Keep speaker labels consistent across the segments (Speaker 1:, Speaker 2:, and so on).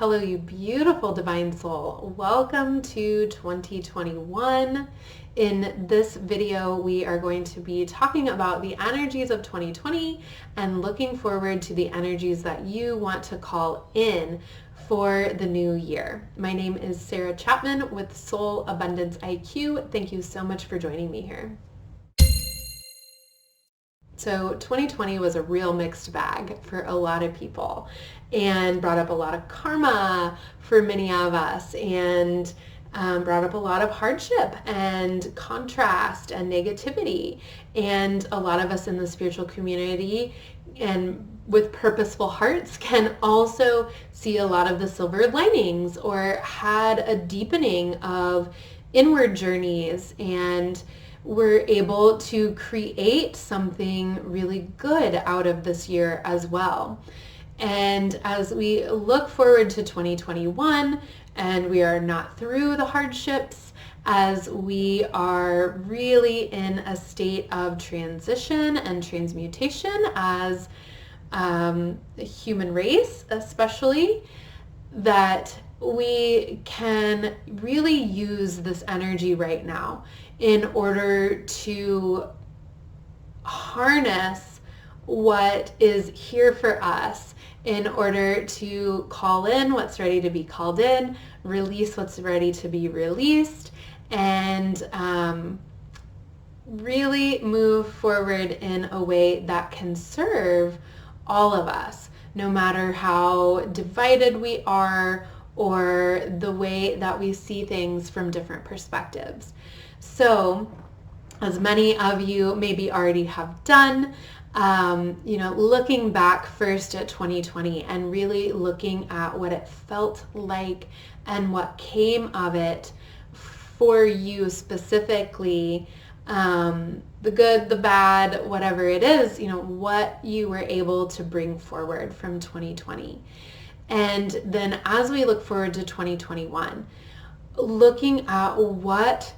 Speaker 1: Hello, you beautiful divine soul. Welcome to 2021. In this video, we are going to be talking about the energies of 2020 and looking forward to the energies that you want to call in for the new year. My name is Sarah Chapman with Soul Abundance IQ. Thank you so much for joining me here. So 2020 was a real mixed bag for a lot of people and brought up a lot of karma for many of us and brought up a lot of hardship and contrast and negativity. And a lot of us in the spiritual community and with purposeful hearts can also see a lot of the silver linings or had a deepening of inward journeys, and we're able to create something really good out of this year as well. And as we look forward to 2021 and we are not through the hardships, as we are really in a state of transition and transmutation as a human race, especially, that we can really use this energy right now in order to harness what is here for us, in order to call in what's ready to be called in, release what's ready to be released, and really move forward in a way that can serve all of us, no matter how divided we are or the way that we see things from different perspectives. So, as many of you maybe already have done, looking back first at 2020 and really looking at what it felt like and what came of it for you specifically, the good, the bad, whatever it is, what you were able to bring forward from 2020. And then as we look forward to 2021, looking at what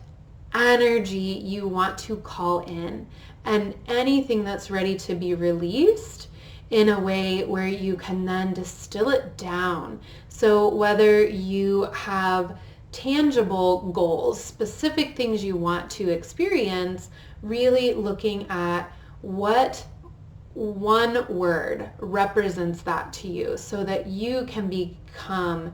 Speaker 1: energy you want to call in and anything that's ready to be released in a way where you can then distill it down. So whether you have tangible goals, specific things you want to experience, really looking at what one word represents that to you so that you can become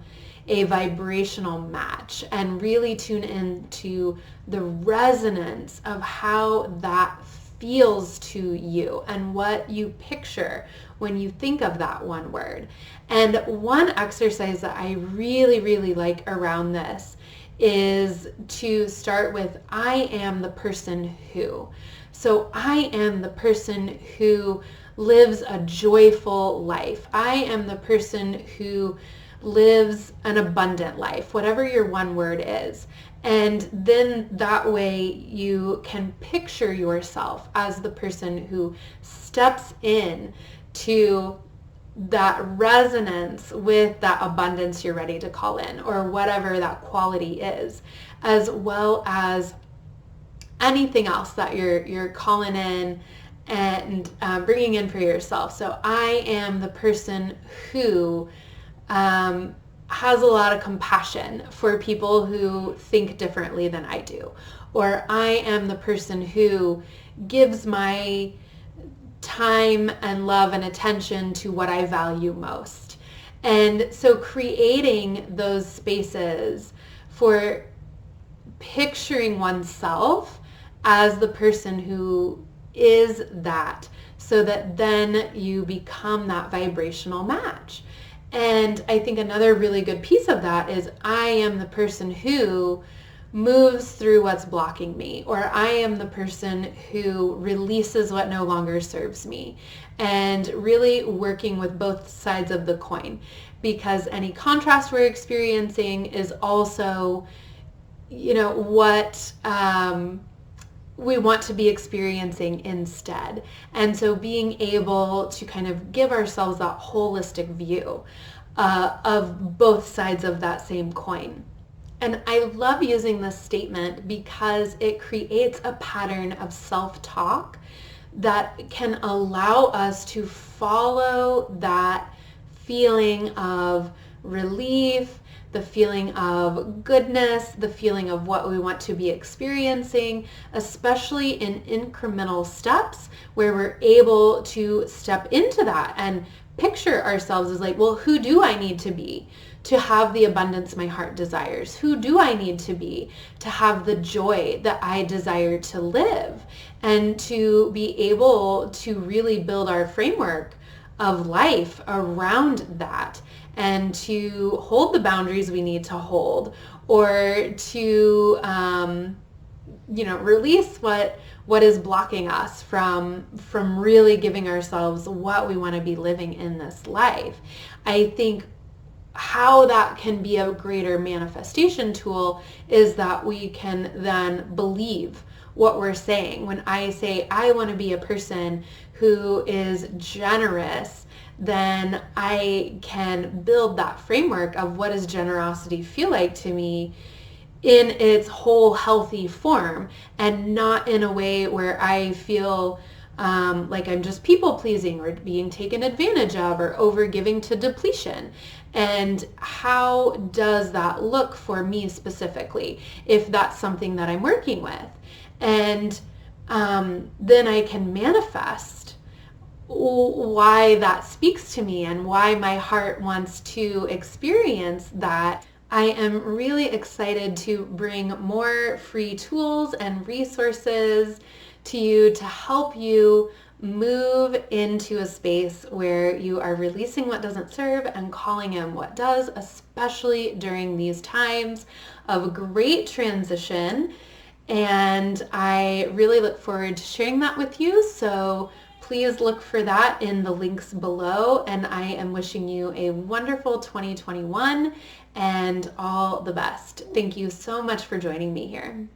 Speaker 1: a vibrational match and really tune into the resonance of how that feels to you and what you picture when you think of that one word. And one exercise that I really, really like around this is to start with, I am the person who. So I am the person who lives a joyful life. I am the person who lives an abundant life, whatever your one word is. And then that way you can picture yourself as the person who steps in to that resonance with that abundance you're ready to call in, or whatever that quality is, as well as anything else that you're calling in and bringing in for yourself. So I am the person who has a lot of compassion for people who think differently than I do. Or I am the person who gives my time and love and attention to what I value most. And so creating those spaces for picturing oneself as the person who is that, so that then you become that vibrational match. And I think another really good piece of that is I am the person who moves through what's blocking me, or I am the person who releases what no longer serves me, and really working with both sides of the coin, because any contrast we're experiencing is also, what we want to be experiencing instead. And so being able to kind of give ourselves that holistic view of both sides of that same coin. And I love using this statement because it creates a pattern of self-talk that can allow us to follow that feeling of relief, the feeling of goodness, the feeling of what we want to be experiencing, especially in incremental steps where we're able to step into that and picture ourselves as like, well, who do I need to be to have the abundance my heart desires? Who do I need to be to have the joy that I desire to live? And to be able to really build our framework of life around that, and to hold the boundaries we need to hold, or to release what is blocking us from really giving ourselves what we want to be living in this life. I think how that can be a greater manifestation tool is that we can then believe what we're saying. When I say I want to be a person who is generous, then I can build that framework of what does generosity feel like to me in its whole healthy form, and not in a way where I feel like I'm just people pleasing or being taken advantage of or over giving to depletion. And how does that look for me specifically if that's something that I'm working with? And then I can manifest why that speaks to me and why my heart wants to experience that. I am really excited to bring more free tools and resources to you to help you move into a space where you are releasing what doesn't serve and calling in what does, especially during these times of great transition. And I really look forward to sharing that with you. So please look for that in the links below. And I am wishing you a wonderful 2021 and all the best. Thank you so much for joining me here.